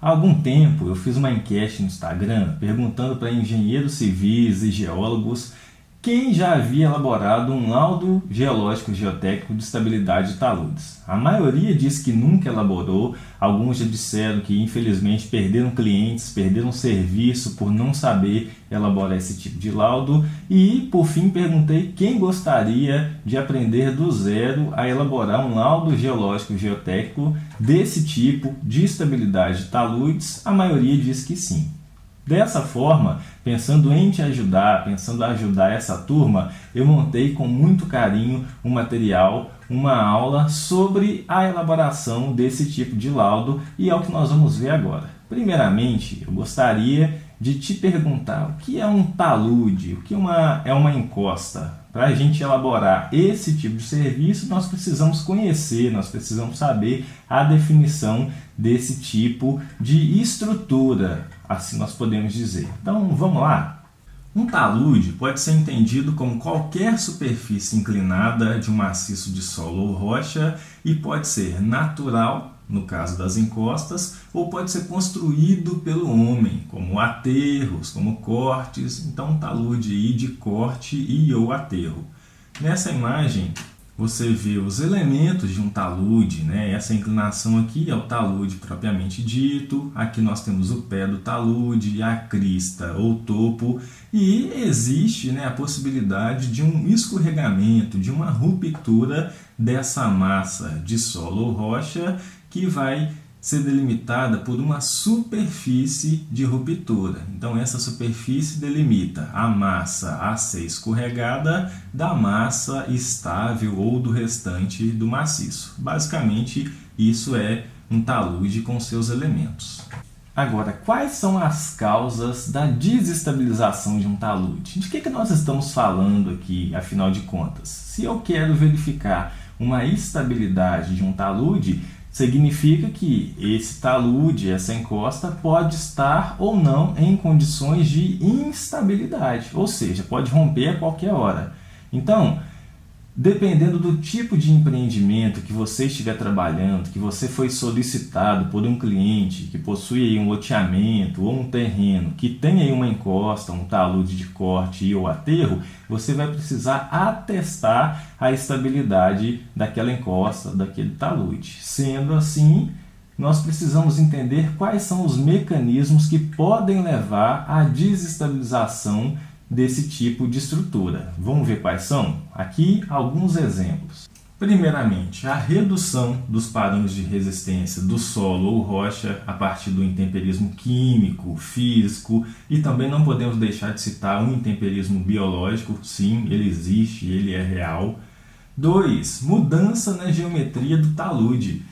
Há algum tempo eu fiz uma enquete no Instagram perguntando para engenheiros civis e geólogos quem já havia elaborado um laudo geológico geotécnico de estabilidade de taludes. A maioria disse que nunca elaborou, alguns já disseram que infelizmente perderam clientes, perderam serviço por não saber elaborar esse tipo de laudo e, por fim, perguntei quem gostaria de aprender do zero a elaborar um laudo geológico geotécnico desse tipo de estabilidade de taludes. A maioria disse que sim. Dessa forma, pensando em te ajudar, pensando em ajudar essa turma, eu montei com muito carinho um material, uma aula sobre a elaboração desse tipo de laudo e é o que nós vamos ver agora. Primeiramente, eu gostaria de te perguntar o que é um talude, o que é uma encosta. Para a gente elaborar esse tipo de serviço, nós precisamos conhecer, nós precisamos saber a definição desse tipo de estrutura, assim nós podemos dizer. Então, vamos lá? Um talude pode ser entendido como qualquer superfície inclinada de um maciço de solo ou rocha e pode ser natural, no caso das encostas, ou pode ser construído pelo homem, como aterros, como cortes. Então, um talude aí de corte e ou aterro. Nessa imagem, você vê os elementos de um talude, né? Essa inclinação aqui é o talude propriamente dito. Aqui nós temos o pé do talude, a crista ou topo. E existe, né, a possibilidade de um escorregamento, de uma ruptura dessa massa de solo ou rocha que vai ser delimitada por uma superfície de ruptura. Então essa superfície delimita a massa a ser escorregada da massa estável ou do restante do maciço. Basicamente isso é um talude com seus elementos. Agora, quais são as causas da desestabilização de um talude? De que nós estamos falando aqui, afinal de contas? Se eu quero verificar uma estabilidade de um talude, significa que esse talude, essa encosta, pode estar ou não em condições de instabilidade, ou seja, pode romper a qualquer hora. Então, dependendo do tipo de empreendimento que você estiver trabalhando, que você foi solicitado por um cliente que possui aí um loteamento ou um terreno que tem aí uma encosta, um talude de corte ou aterro, você vai precisar atestar a estabilidade daquela encosta, daquele talude. Sendo assim, nós precisamos entender quais são os mecanismos que podem levar à desestabilização desse tipo de estrutura. Vamos ver quais são? Aqui alguns exemplos. Primeiramente, a redução dos parâmetros de resistência do solo ou rocha a partir do intemperismo químico, físico e também não podemos deixar de citar o intemperismo biológico. Sim, ele existe, ele é real. 2. Mudança na geometria do talude.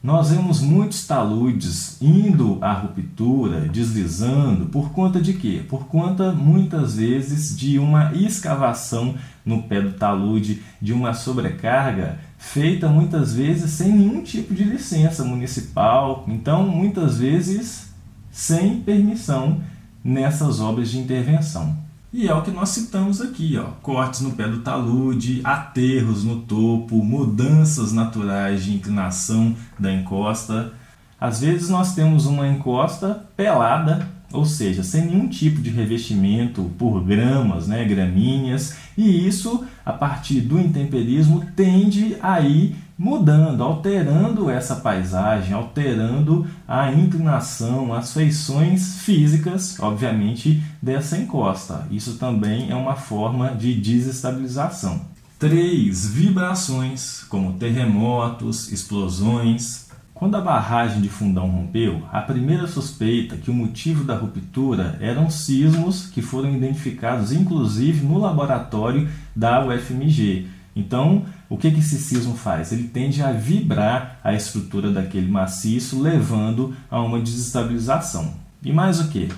Nós vemos muitos taludes indo à ruptura, deslizando, por conta de quê? Por conta, muitas vezes, de uma escavação no pé do talude, de uma sobrecarga feita, muitas vezes, sem nenhum tipo de licença municipal. Então, muitas vezes, sem permissão nessas obras de intervenção. E é o que nós citamos aqui, ó, cortes no pé do talude, aterros no topo, mudanças naturais de inclinação da encosta. Às vezes nós temos uma encosta pelada, ou seja, sem nenhum tipo de revestimento por gramas, né, gramíneas, e isso, a partir do intemperismo, tende a ir mudando, alterando essa paisagem, alterando a inclinação, as feições físicas, obviamente, dessa encosta. Isso também é uma forma de desestabilização. 3. Vibrações, como terremotos, explosões. Quando a barragem de Fundão rompeu, a primeira suspeita que o motivo da ruptura eram sismos que foram identificados inclusive no laboratório da UFMG. Então, o que esse sismo faz? Ele tende a vibrar a estrutura daquele maciço, levando a uma desestabilização. E mais o que?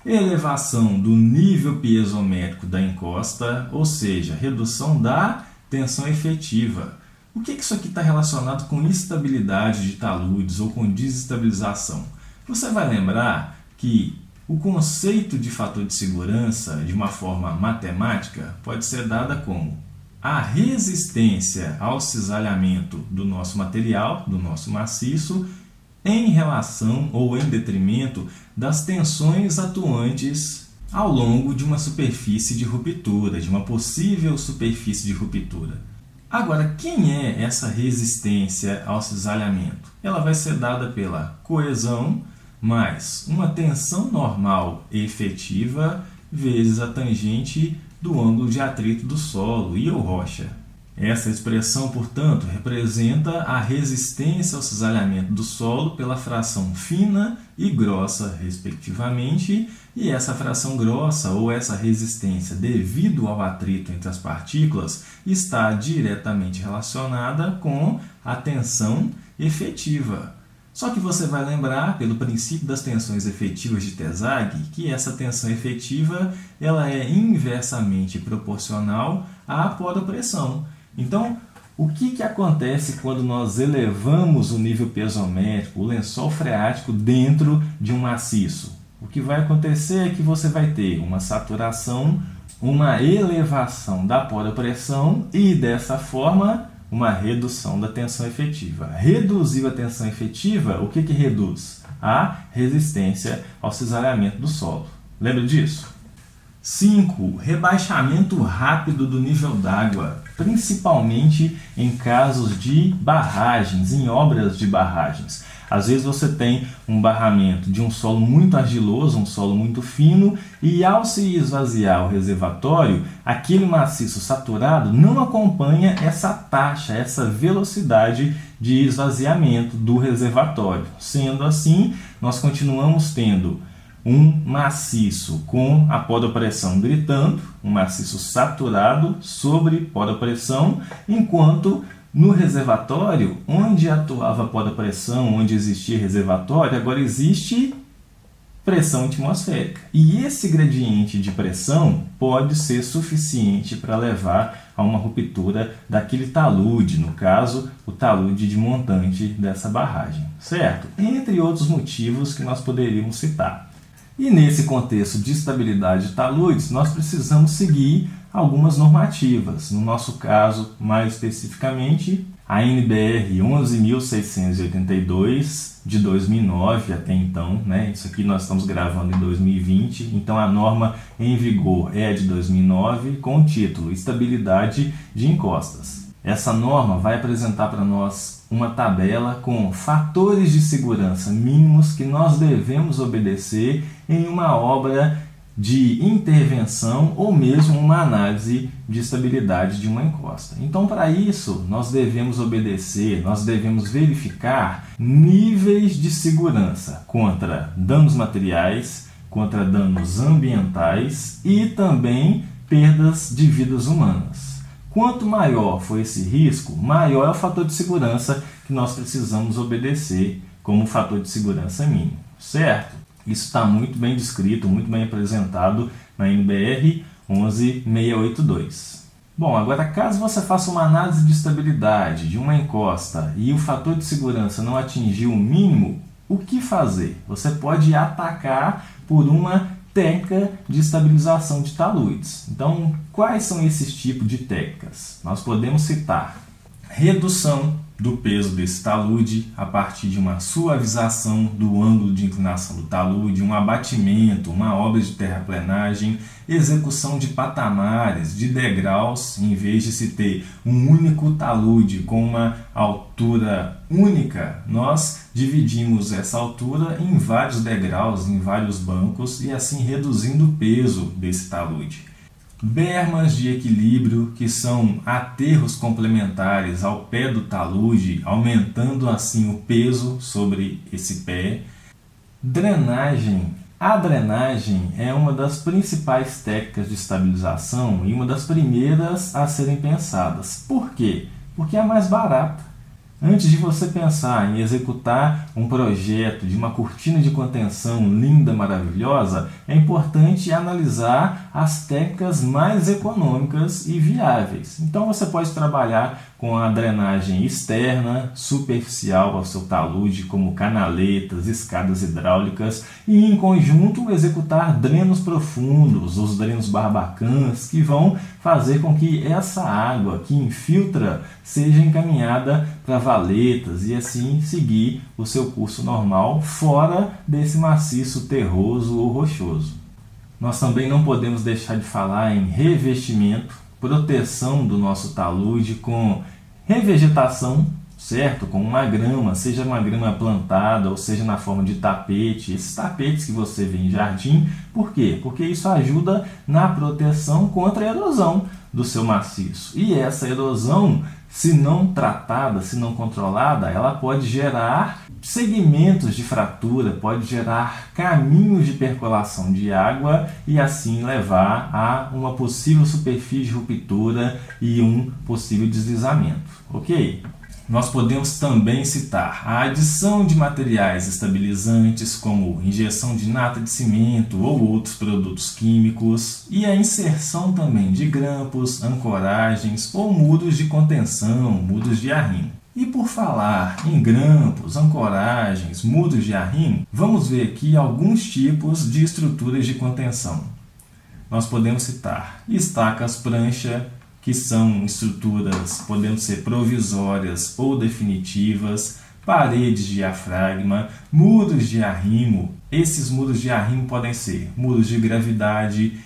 Elevação do nível piezométrico da encosta, ou seja, redução da tensão efetiva. O que isso aqui está relacionado com instabilidade de taludes ou com desestabilização? Você vai lembrar que o conceito de fator de segurança, de uma forma matemática, pode ser dada como a resistência ao cisalhamento do nosso material, do nosso maciço, em relação ou em detrimento das tensões atuantes ao longo de uma superfície de ruptura, de uma possível superfície de ruptura. Agora, quem é essa resistência ao cisalhamento? Ela vai ser dada pela coesão mais uma tensão normal efetiva vezes a tangente do ângulo de atrito do solo e ou rocha. Essa expressão, portanto, representa a resistência ao cisalhamento do solo pela fração fina e grossa, respectivamente, e essa fração grossa ou essa resistência devido ao atrito entre as partículas está diretamente relacionada com a tensão efetiva. Só que você vai lembrar, pelo princípio das tensões efetivas de Tesague, que essa tensão efetiva ela é inversamente proporcional à poropressão. Então, o que acontece quando nós elevamos o nível piezométrico, o lençol freático, dentro de um maciço? O que vai acontecer é que você vai ter uma saturação, uma elevação da poropressão e, dessa forma, uma redução da tensão efetiva. Reduziu a tensão efetiva, o que reduz? A resistência ao cisalhamento do solo. Lembra disso? 5. Rebaixamento rápido do nível d'água, principalmente em casos de barragens, em obras de barragens. Às vezes você tem um barramento de um solo muito argiloso, um solo muito fino, e ao se esvaziar o reservatório, aquele maciço saturado não acompanha essa taxa, essa velocidade de esvaziamento do reservatório. Sendo assim, nós continuamos tendo um maciço com a poropressão gritando, um maciço saturado sobre poropressão, enquanto no reservatório, onde atuava a poropressão, onde existia reservatório, agora existe pressão atmosférica. E esse gradiente de pressão pode ser suficiente para levar a uma ruptura daquele talude, no caso, o talude de montante dessa barragem, certo? Entre outros motivos que nós poderíamos citar. E nesse contexto de estabilidade de taludes, nós precisamos seguir algumas normativas. No nosso caso, mais especificamente, a NBR 11.682 de 2009 até então, né? Isso aqui nós estamos gravando em 2020, então a norma em vigor é de 2009 com o título Estabilidade de Encostas. Essa norma vai apresentar para nós uma tabela com fatores de segurança mínimos que nós devemos obedecer em uma obra de intervenção ou mesmo uma análise de estabilidade de uma encosta. Então, para isso, nós devemos obedecer, nós devemos verificar níveis de segurança contra danos materiais, contra danos ambientais e também perdas de vidas humanas. Quanto maior for esse risco, maior é o fator de segurança que nós precisamos obedecer como fator de segurança mínimo, certo? Isso está muito bem descrito, muito bem apresentado na NBR 11682. Bom, agora caso você faça uma análise de estabilidade de uma encosta e o fator de segurança não atingiu o mínimo, o que fazer? Você pode atacar por uma técnica de estabilização de taludes. Então, quais são esses tipos de técnicas? Nós podemos citar redução do peso desse talude a partir de uma suavização do ângulo de inclinação do talude, um abatimento, uma obra de terraplenagem, execução de patamares, de degraus, em vez de se ter um único talude com uma altura única, nós dividimos essa altura em vários degraus, em vários bancos e assim reduzindo o peso desse talude. Bermas de equilíbrio, que são aterros complementares ao pé do talude, aumentando assim o peso sobre esse pé. Drenagem. A drenagem é uma das principais técnicas de estabilização e uma das primeiras a serem pensadas. Por quê? Porque é a mais barata. Antes de você pensar em executar um projeto de uma cortina de contenção linda, maravilhosa, é importante analisar as técnicas mais econômicas e viáveis. Então você pode trabalhar com a drenagem externa, superficial ao seu talude, como canaletas, escadas hidráulicas, e em conjunto executar drenos profundos, os drenos barbacãs, que vão fazer com que essa água que infiltra seja encaminhada para valetas e assim seguir o seu curso normal fora desse maciço terroso ou rochoso. Nós também não podemos deixar de falar em revestimento, proteção do nosso talude com revegetação, certo? Com uma grama, seja uma grama plantada ou seja na forma de tapete, esses tapetes que você vê em jardim. Por quê? Porque isso ajuda na proteção contra a erosão do seu maciço. E essa erosão, se não tratada, se não controlada, ela pode gerar segmentos de fratura, pode gerar caminhos de percolação de água e assim levar a uma possível superfície de ruptura e um possível deslizamento, ok? Nós podemos também citar a adição de materiais estabilizantes como injeção de nata de cimento ou outros produtos químicos e a inserção também de grampos, ancoragens ou muros de contenção, muros de arrimo. E por falar em grampos, ancoragens, muros de arrimo, vamos ver aqui alguns tipos de estruturas de contenção. Nós podemos citar estacas prancha, que são estruturas podendo ser provisórias ou definitivas, paredes de diafragma, muros de arrimo. Esses muros de arrimo podem ser muros de gravidade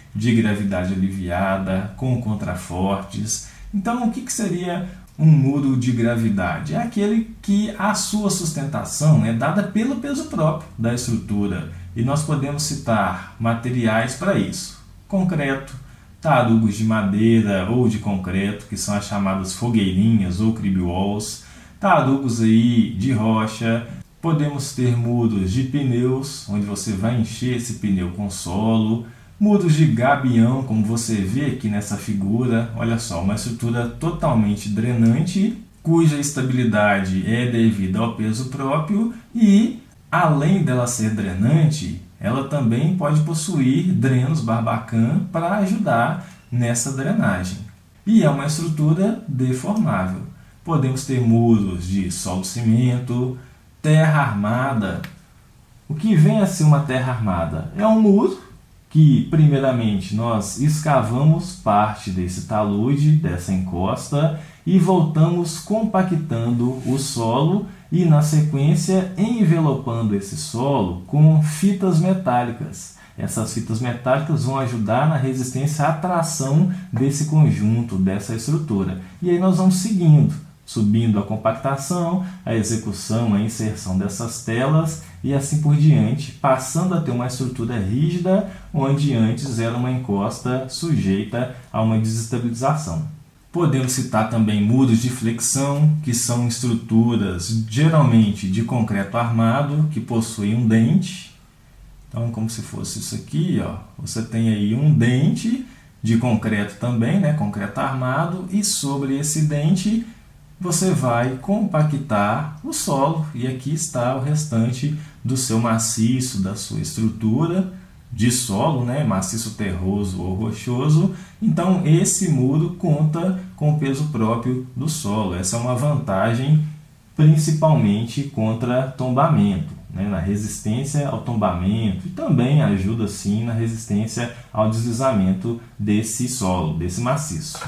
aliviada, com contrafortes. Então, o que seria um muro de gravidade? É aquele que a sua sustentação é dada pelo peso próprio da estrutura. E nós podemos citar materiais para isso: concreto, tarugos de madeira ou de concreto, que são as chamadas fogueirinhas ou crib walls, tarugos aí de rocha. Podemos ter muros de pneus, onde você vai encher esse pneu com solo, muros de gabião, como você vê aqui nessa figura. Olha só, uma estrutura totalmente drenante, cuja estabilidade é devida ao peso próprio e, além dela ser drenante, ela também pode possuir drenos Barbacam para ajudar nessa drenagem. E é uma estrutura deformável. Podemos ter muros de solo-cimento, terra armada. O que vem a ser uma terra armada? É um muro que, primeiramente, nós escavamos parte desse talude, dessa encosta, e voltamos compactando o solo e, na sequência, envelopando esse solo com fitas metálicas. Essas fitas metálicas vão ajudar na resistência à tração desse conjunto, dessa estrutura. E aí nós vamos seguindo, subindo a compactação, a execução, a inserção dessas telas e assim por diante, passando a ter uma estrutura rígida, onde antes era uma encosta sujeita a uma desestabilização. Podemos citar também muros de flexão, que são estruturas geralmente de concreto armado, que possuem um dente. Então, como se fosse isso aqui, ó, você tem aí um dente de concreto também, né, concreto armado, e sobre esse dente você vai compactar o solo, e aqui está o restante do seu maciço, da sua estrutura de solo, né, maciço terroso ou rochoso. Então esse muro conta com o peso próprio do solo. Essa é uma vantagem principalmente contra tombamento, né, na resistência ao tombamento, e também ajuda sim na resistência ao deslizamento desse solo, desse maciço.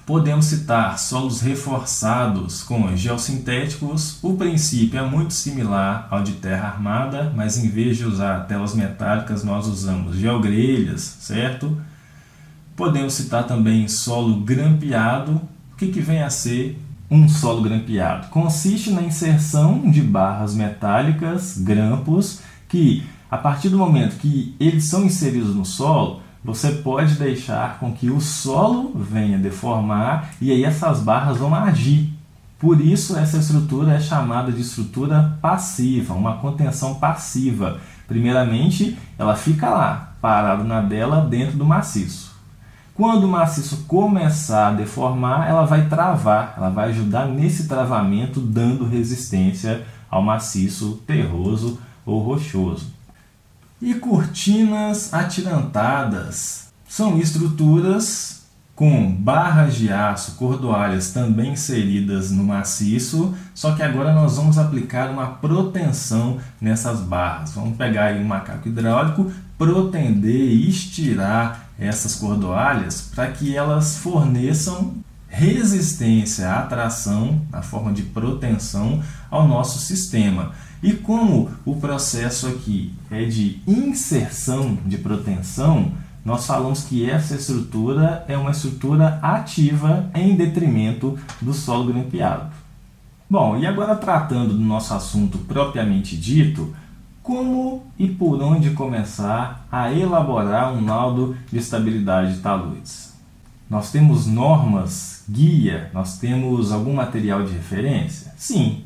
Podemos citar solos reforçados com geossintéticos. O princípio é muito similar ao de terra armada, mas em vez de usar telas metálicas, nós usamos geogrelhas, certo? Podemos citar também solo grampeado. O que vem a ser um solo grampeado? Consiste na inserção de barras metálicas, grampos, que a partir do momento que eles são inseridos no solo, você pode deixar com que o solo venha deformar e aí essas barras vão agir. Por isso essa estrutura é chamada de estrutura passiva, uma contenção passiva. Primeiramente, ela fica lá, parada na dela dentro do maciço. Quando o maciço começar a deformar, ela vai travar, ela vai ajudar nesse travamento, dando resistência ao maciço terroso ou rochoso. E cortinas atirantadas são estruturas com barras de aço cordoalhas também inseridas no maciço, só que agora nós vamos aplicar uma protensão nessas barras. Vamos pegar aí um macaco hidráulico, protender e estirar essas cordoalhas para que elas forneçam resistência à tração, na forma de protensão, ao nosso sistema. E como o processo aqui é de inserção de protensão, nós falamos que essa estrutura é uma estrutura ativa em detrimento do solo grampeado. Bom, e agora tratando do nosso assunto propriamente dito, como e por onde começar a elaborar um laudo de estabilidade de taludes? Nós temos normas, guia, nós temos algum material de referência? Sim,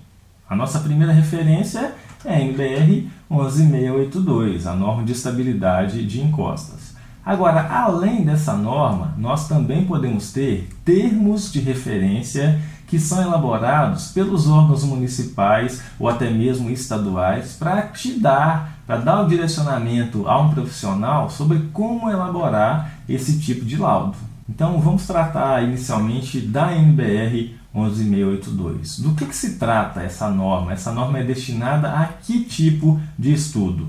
a nossa primeira referência é a NBR 11682, a norma de estabilidade de encostas. Agora, além dessa norma, nós também podemos ter termos de referência que são elaborados pelos órgãos municipais ou até mesmo estaduais para dar o direcionamento a um profissional sobre como elaborar esse tipo de laudo. Então, vamos tratar inicialmente da NBR 11682. Do que se trata essa norma? Essa norma é destinada a que tipo de estudo?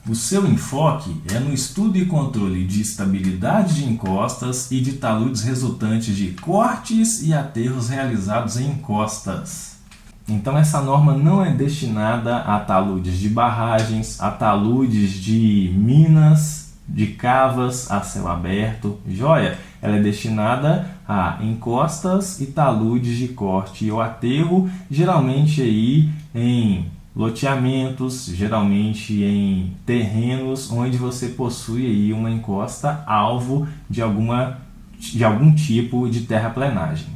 O seu enfoque é no estudo e controle de estabilidade de encostas e de taludes resultantes de cortes e aterros realizados em encostas. Então essa norma não é destinada a taludes de barragens, a taludes de minas, de cavas a céu aberto, joia? Ela é destinada a encostas e taludes de corte ou aterro, geralmente aí em loteamentos, geralmente em terrenos onde você possui aí uma encosta alvo de algum tipo de terraplenagem.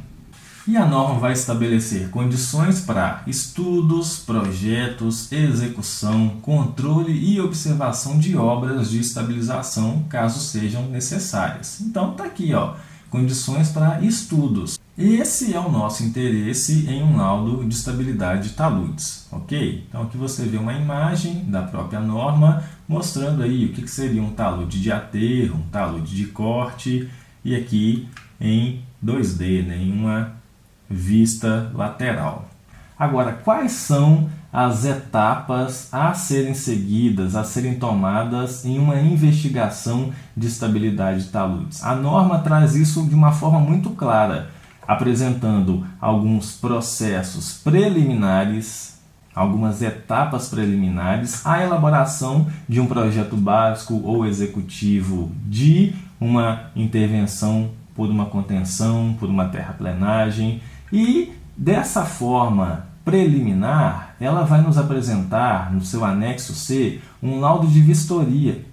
E a norma vai estabelecer condições para estudos, projetos, execução, controle e observação de obras de estabilização, caso sejam necessárias. Então está aqui, ó, condições para estudos. Esse é o nosso interesse em um laudo de estabilidade de taludes, ok? Então aqui você vê uma imagem da própria norma mostrando aí o que seria um talude de aterro, um talude de corte e aqui em 2D, né, em uma vista lateral. Agora, quais são as etapas a serem seguidas, a serem tomadas em uma investigação de estabilidade de taludes? A norma traz isso de uma forma muito clara, apresentando alguns processos preliminares, algumas etapas preliminares à elaboração de um projeto básico ou executivo de uma intervenção por uma contenção, por uma terraplenagem, e dessa forma preliminar, ela vai nos apresentar no seu anexo C um laudo de vistoria.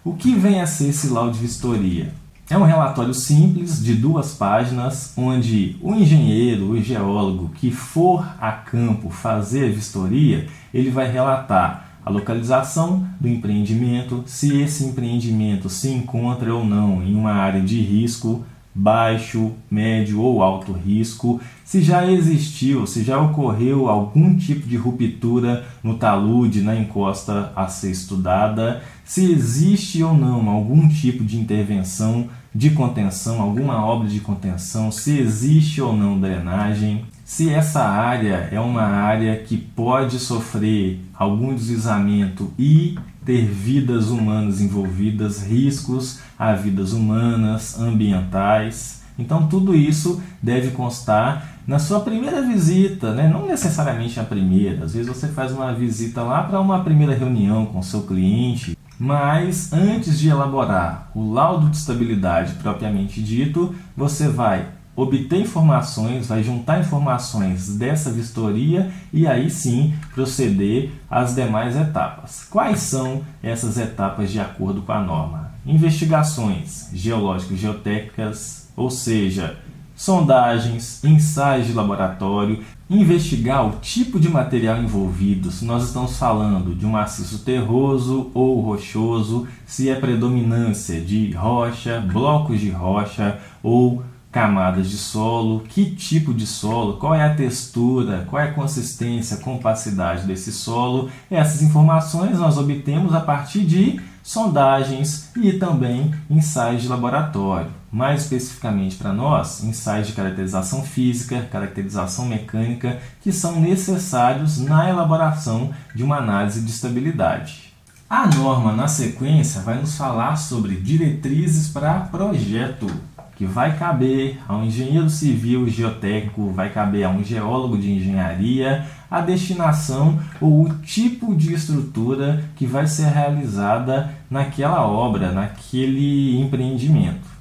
O que vem a ser esse laudo de vistoria? É um relatório simples de 2 páginas, onde o engenheiro, o geólogo que for a campo fazer a vistoria, ele vai relatar a localização do empreendimento, se esse empreendimento se encontra ou não em uma área de risco, baixo, médio ou alto risco, se já existiu, se já ocorreu algum tipo de ruptura no talude, na encosta a ser estudada, se existe ou não algum tipo de intervenção de contenção, alguma obra de contenção, se existe ou não drenagem, se essa área é uma área que pode sofrer algum deslizamento e ter vidas humanas envolvidas, riscos a vidas humanas, ambientais. Então tudo isso deve constar na sua primeira visita, né? Não necessariamente a primeira, às vezes você faz uma visita lá para uma primeira reunião com o seu cliente, mas antes de elaborar o laudo de estabilidade propriamente dito, você vai obter informações, vai juntar informações dessa vistoria e aí sim proceder às demais etapas. Quais são essas etapas de acordo com a norma? Investigações geológicas, geotécnicas, ou seja, sondagens, ensaios de laboratório, investigar o tipo de material envolvido, se nós estamos falando de um maciço terroso ou rochoso, se é predominância de rocha, blocos de rocha ou camadas de solo, que tipo de solo, qual é a textura, qual é a consistência, compacidade desse solo. Essas informações nós obtemos a partir de sondagens e também ensaios de laboratório. mais especificamente para nós, ensaios de caracterização física, caracterização mecânica, que são necessários na elaboração de uma análise de estabilidade. A norma, na sequência, vai nos falar sobre diretrizes para projeto, que vai caber ao engenheiro civil geotécnico, vai caber a um geólogo de engenharia, a destinação ou o tipo de estrutura que vai ser realizada naquela obra, naquele empreendimento.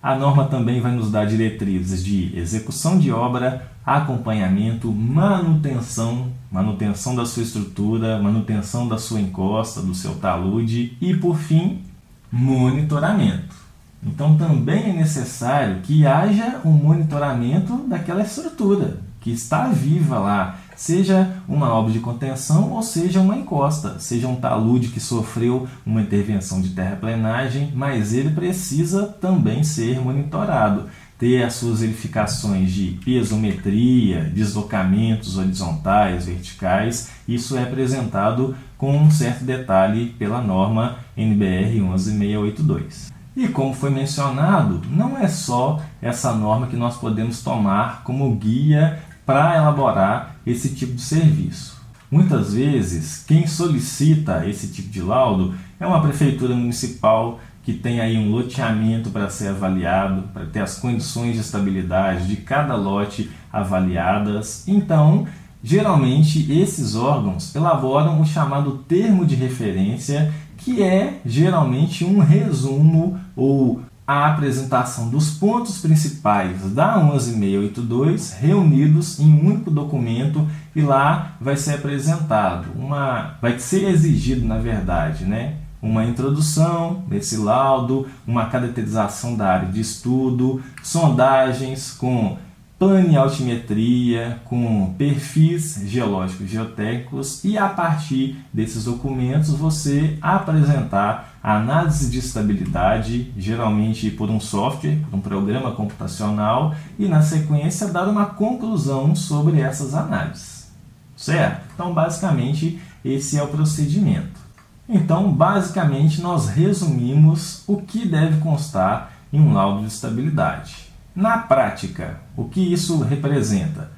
A norma também vai nos dar diretrizes de execução de obra, acompanhamento, manutenção da sua estrutura, manutenção da sua encosta, do seu talude e, por fim, monitoramento. Então também é necessário que haja um monitoramento daquela estrutura que está viva lá, seja uma obra de contenção ou seja uma encosta, seja um talude que sofreu uma intervenção de terraplenagem, mas ele precisa também ser monitorado, ter as suas verificações de piezometria, deslocamentos horizontais, verticais. Isso é apresentado com um certo detalhe pela norma NBR 11682. E como foi mencionado, não é só essa norma que nós podemos tomar como guia para elaborar esse tipo de serviço. Muitas vezes, quem solicita esse tipo de laudo é uma prefeitura municipal que tem aí um loteamento para ser avaliado, para ter as condições de estabilidade de cada lote avaliadas. Então, geralmente, esses órgãos elaboram o chamado termo de referência, que é geralmente um resumo ou a apresentação dos pontos principais da 11682 reunidos em um único documento, e lá vai ser apresentado, vai ser exigido, na verdade, uma introdução desse laudo, uma caracterização da área de estudo, sondagens com planialtimetria, com perfis geológicos geotécnicos, e a partir desses documentos você apresentar a análise de estabilidade, geralmente por um software, por um programa computacional, e na sequência dar uma conclusão sobre essas análises. Certo? Então, basicamente, esse é o procedimento. Então, basicamente, nós resumimos o que deve constar em um laudo de estabilidade. Na prática, o que isso representa?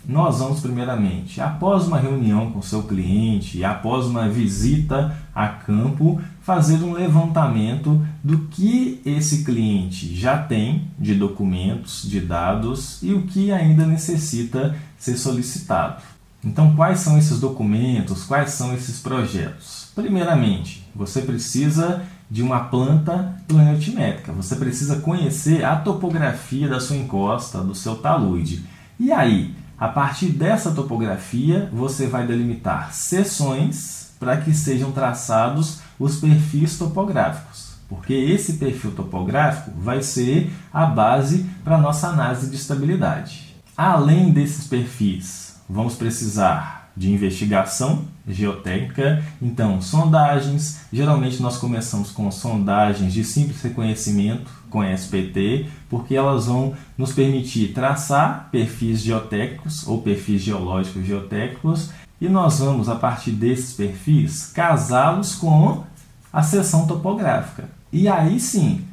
Nós vamos, primeiramente, após uma reunião com o seu cliente, após uma visita a campo, fazer um levantamento do que esse cliente já tem de documentos, de dados e o que ainda necessita ser solicitado. Então, quais são esses documentos? Quais são esses projetos? Primeiramente, você precisa de uma planta planetimétrica. Você precisa conhecer a topografia da sua encosta, do seu talude. E aí, a partir dessa topografia, você vai delimitar seções para que sejam traçados os perfis topográficos. Porque esse perfil topográfico vai ser a base para a nossa análise de estabilidade. Além desses perfis, vamos precisar de investigação geotécnica, então sondagens. Geralmente nós começamos com sondagens de simples reconhecimento com SPT, porque elas vão nos permitir traçar perfis geotécnicos ou perfis geológicos geotécnicos, e nós vamos, a partir desses perfis, casá-los com a seção topográfica. E aí sim,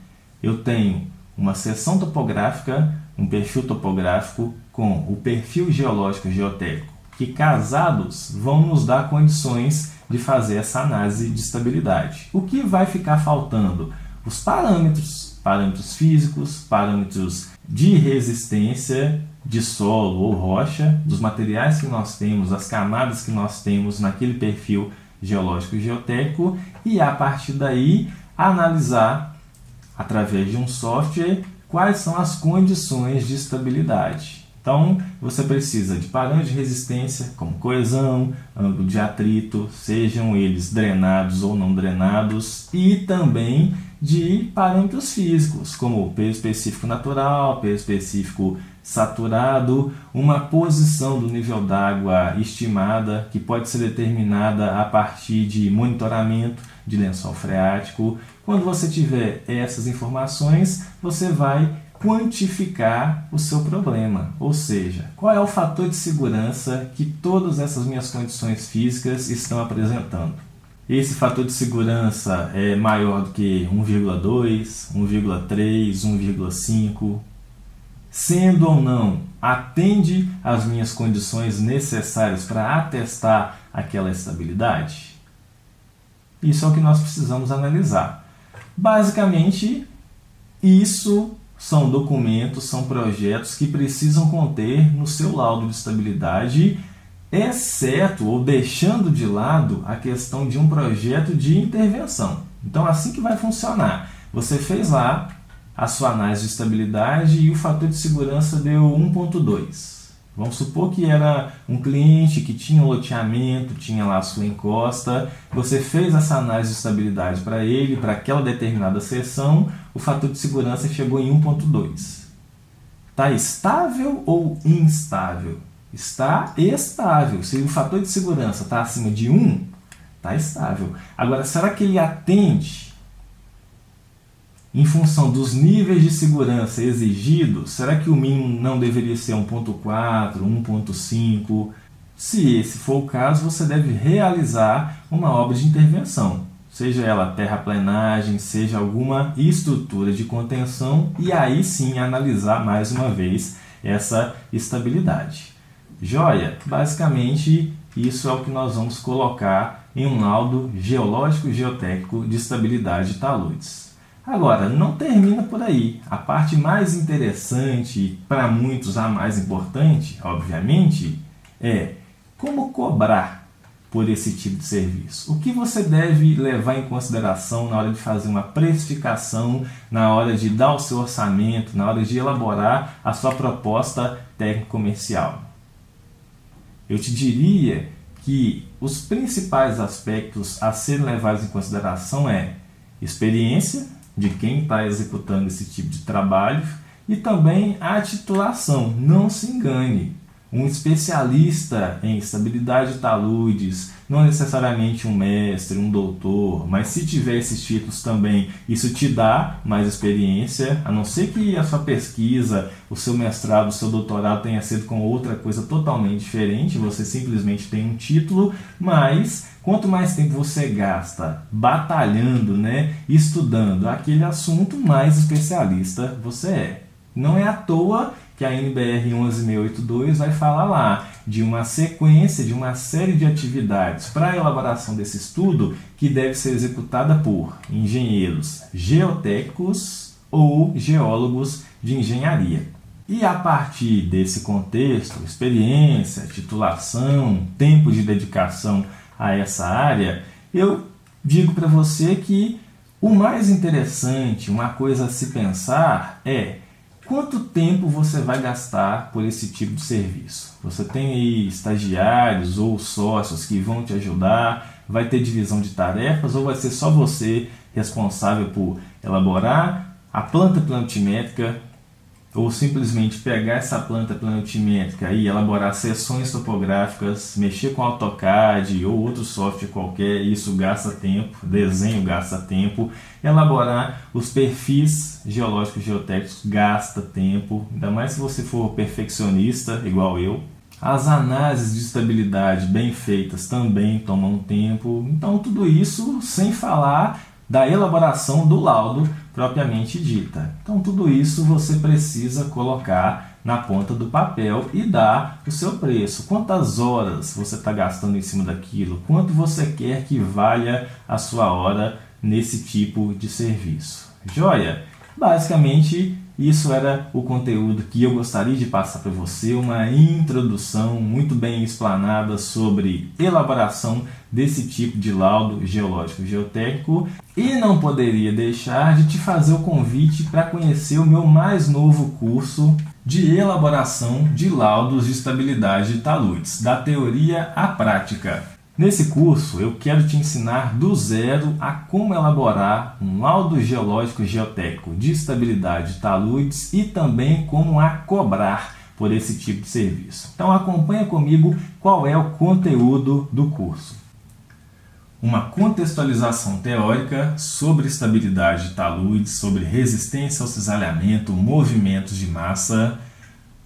eu tenho uma seção topográfica, um perfil topográfico com o perfil geológico geotécnico, que casados vão nos dar condições de fazer essa análise de estabilidade. O que vai ficar faltando? Os parâmetros físicos, parâmetros de resistência de solo ou rocha, dos materiais que nós temos, as camadas que nós temos naquele perfil geológico e geotécnico, e a partir daí analisar, através de um software, quais são as condições de estabilidade. Então, você precisa de parâmetros de resistência, como coesão, ângulo de atrito, sejam eles drenados ou não drenados, e também de parâmetros físicos, como peso específico natural, peso específico saturado, uma posição do nível d'água estimada, que pode ser determinada a partir de monitoramento de lençol freático. Quando você tiver essas informações, você vai quantificar o seu problema, ou seja, qual é o fator de segurança que todas essas minhas condições físicas estão apresentando. esse fator de segurança é maior do que 1,2, 1,3, 1,5. Sendo ou não, atende às minhas condições necessárias para atestar aquela estabilidade? Isso é o que nós precisamos analisar. Basicamente, isso são documentos, são projetos que precisam conter no seu laudo de estabilidade, exceto ou deixando de lado a questão de um projeto de intervenção. Então, assim que vai funcionar. Você fez lá a sua análise de estabilidade e o fator de segurança deu 1,2. Vamos supor que era um cliente que tinha um loteamento, tinha lá a sua encosta, você fez essa análise de estabilidade para ele, para aquela determinada seção, o fator de segurança chegou em 1,2. Está estável ou instável? Está estável. Se o fator de segurança está acima de 1, está estável. Agora, será que ele atende em função dos níveis de segurança exigidos? Será que o mínimo não deveria ser 1,4, 1,5? Se esse for o caso, você deve realizar uma obra de intervenção, seja ela terraplenagem, seja alguma estrutura de contenção, e aí sim analisar mais uma vez essa estabilidade. Joia? Basicamente, isso é o que nós vamos colocar em um laudo geológico geotécnico de estabilidade de taludes. Agora, não termina por aí. A parte mais interessante, para muitos a mais importante, obviamente, é como cobrar por esse tipo de serviço. O que você deve levar em consideração na hora de fazer uma precificação, na hora de dar o seu orçamento, na hora de elaborar a sua proposta técnico-comercial. Eu te diria que os principais aspectos a serem levados em consideração é experiência de quem está executando esse tipo de trabalho e também a titulação. Não se engane, um especialista em estabilidade de taludes, não necessariamente um mestre, um doutor, mas se tiver esses títulos também, isso te dá mais experiência, a não ser que a sua pesquisa, o seu mestrado, o seu doutorado tenha sido com outra coisa totalmente diferente, você simplesmente tem um título, mas quanto mais tempo você gasta batalhando, estudando aquele assunto, mais especialista você é. Não é à toa que a NBR 11682 vai falar lá de uma sequência, de uma série de atividades para a elaboração desse estudo que deve ser executada por engenheiros geotécnicos ou geólogos de engenharia. E a partir desse contexto, experiência, titulação, tempo de dedicação a essa área, eu digo para você que o mais interessante, uma coisa a se pensar é quanto tempo você vai gastar por esse tipo de serviço. Você tem aí estagiários ou sócios que vão te ajudar, vai ter divisão de tarefas ou vai ser só você responsável por elaborar a planta planimétrica ou simplesmente pegar essa planta planimétrica e elaborar seções topográficas, mexer com AutoCAD ou outro software qualquer, isso gasta tempo, desenho gasta tempo, elaborar os perfis geológicos geotécnicos gasta tempo, ainda mais se você for perfeccionista, igual eu. As análises de estabilidade bem feitas também tomam tempo, então tudo isso sem falar da elaboração do laudo propriamente dita. Então tudo isso você precisa colocar na ponta do papel e dar o seu preço. Quantas horas você está gastando em cima daquilo? Quanto você quer que valha a sua hora nesse tipo de serviço? Joia? Basicamente, isso era o conteúdo que eu gostaria de passar para você, uma introdução muito bem explanada sobre elaboração desse tipo de laudo geológico geotécnico, e não poderia deixar de te fazer o convite para conhecer o meu mais novo curso de elaboração de laudos de estabilidade de taludes, da teoria à prática. Nesse curso, eu quero te ensinar do zero a como elaborar um laudo geológico geotécnico de estabilidade de taludes e também como a cobrar por esse tipo de serviço. Então acompanha comigo qual é o conteúdo do curso. Uma contextualização teórica sobre estabilidade de taludes, sobre resistência ao cisalhamento, movimentos de massa,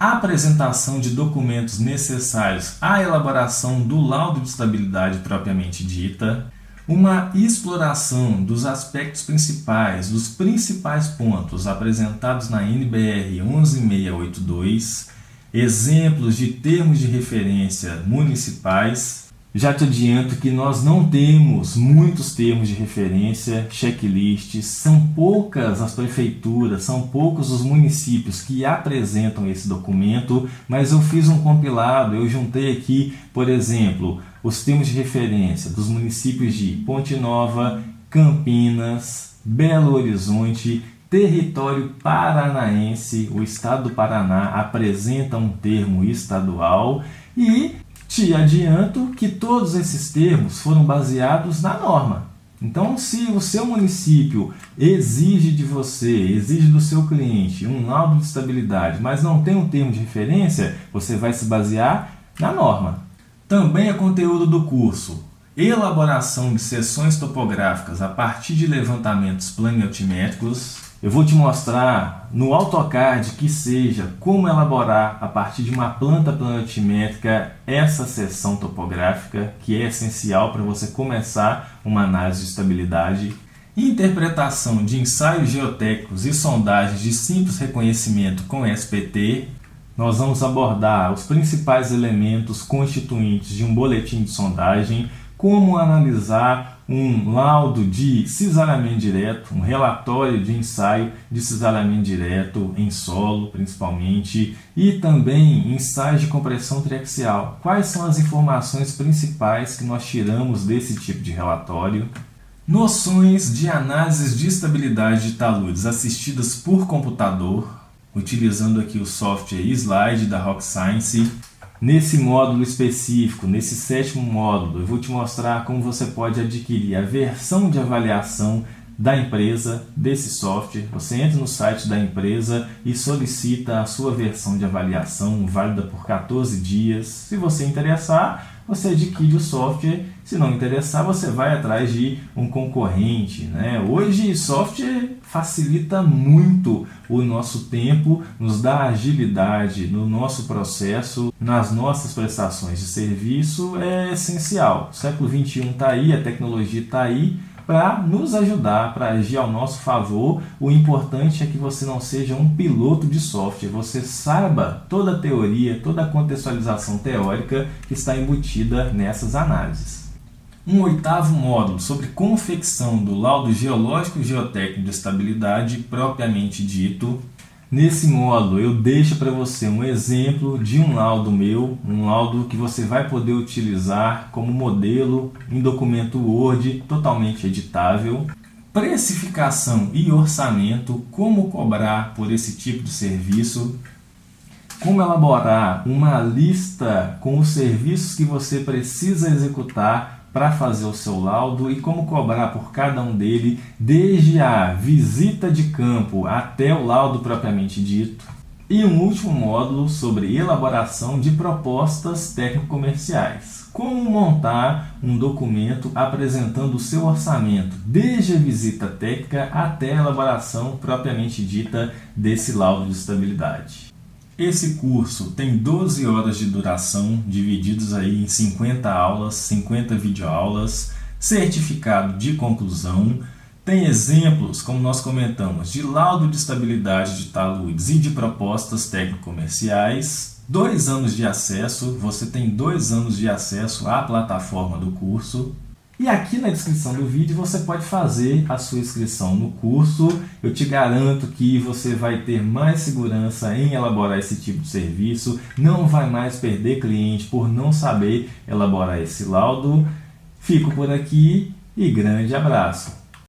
a apresentação de documentos necessários à elaboração do laudo de estabilidade propriamente dita, Uma exploração dos aspectos principais, dos principais pontos apresentados na NBR 11682, exemplos de termos de referência municipais. Já te adianto que nós não temos muitos termos de referência, checklists, são poucas as prefeituras, são poucos os municípios que apresentam esse documento, mas eu fiz um compilado, eu juntei aqui, por exemplo, os termos de referência dos municípios de Ponte Nova, Campinas, Belo Horizonte, território paranaense. O estado do Paraná apresenta um termo estadual e te adianto que todos esses termos foram baseados na norma. Então, se o seu município exige de você, exige do seu cliente um laudo de estabilidade, mas não tem um termo de referência, você vai se basear na norma. Também é conteúdo do curso elaboração de seções topográficas a partir de levantamentos planiotimétricos. Eu vou te mostrar no AutoCAD que seja como elaborar a partir de uma planta planiotimétrica essa seção topográfica, que é essencial para você começar uma análise de estabilidade. Interpretação de ensaios geotécnicos e sondagens de simples reconhecimento com SPT. Nós vamos abordar os principais elementos constituintes de um boletim de sondagem, como analisar um laudo de cisalhamento direto, um relatório de ensaio de cisalhamento direto em solo, principalmente, e também ensaios de compressão triaxial. Quais são as informações principais que nós tiramos desse tipo de relatório? Noções de análises de estabilidade de taludes assistidas por computador, utilizando aqui o software Slide da Rock Science. Nesse módulo específico, nesse 7º módulo, eu vou te mostrar como você pode adquirir a versão de avaliação da empresa desse software. Você entra no site da empresa e solicita a sua versão de avaliação, válida por 14 dias. Se você interessar, você adquire o software. Se não interessar, você vai atrás de um concorrente, né? Hoje, software facilita muito o nosso tempo, nos dá agilidade no nosso processo, nas nossas prestações de serviço, é essencial. O século XXI está aí, a tecnologia está aí para nos ajudar, para agir ao nosso favor. O importante é que você não seja um piloto de software, você saiba toda a teoria, toda a contextualização teórica que está embutida nessas análises. Um 8º módulo sobre confecção do laudo geológico e geotécnico de estabilidade propriamente dito. Nesse módulo eu deixo para você um exemplo de um laudo meu, um laudo que você vai poder utilizar como modelo em documento Word totalmente editável. Precificação e orçamento, como cobrar por esse tipo de serviço. Como elaborar uma lista com os serviços que você precisa executar para fazer o seu laudo e como cobrar por cada um dele, desde a visita de campo até o laudo propriamente dito. E um último módulo sobre elaboração de propostas técnico-comerciais. Como montar um documento apresentando o seu orçamento, desde a visita técnica até a elaboração propriamente dita desse laudo de estabilidade. Esse curso tem 12 horas de duração, divididos aí em 50 aulas, 50 videoaulas, certificado de conclusão, tem exemplos, como nós comentamos, de laudo de estabilidade de taludes e de propostas técnico-comerciais, 2 anos de acesso, você tem 2 anos de acesso à plataforma do curso. E aqui na descrição do vídeo você pode fazer a sua inscrição no curso. Eu te garanto que você vai ter mais segurança em elaborar esse tipo de serviço, não vai mais perder cliente por não saber elaborar esse laudo. Fico por aqui e grande abraço!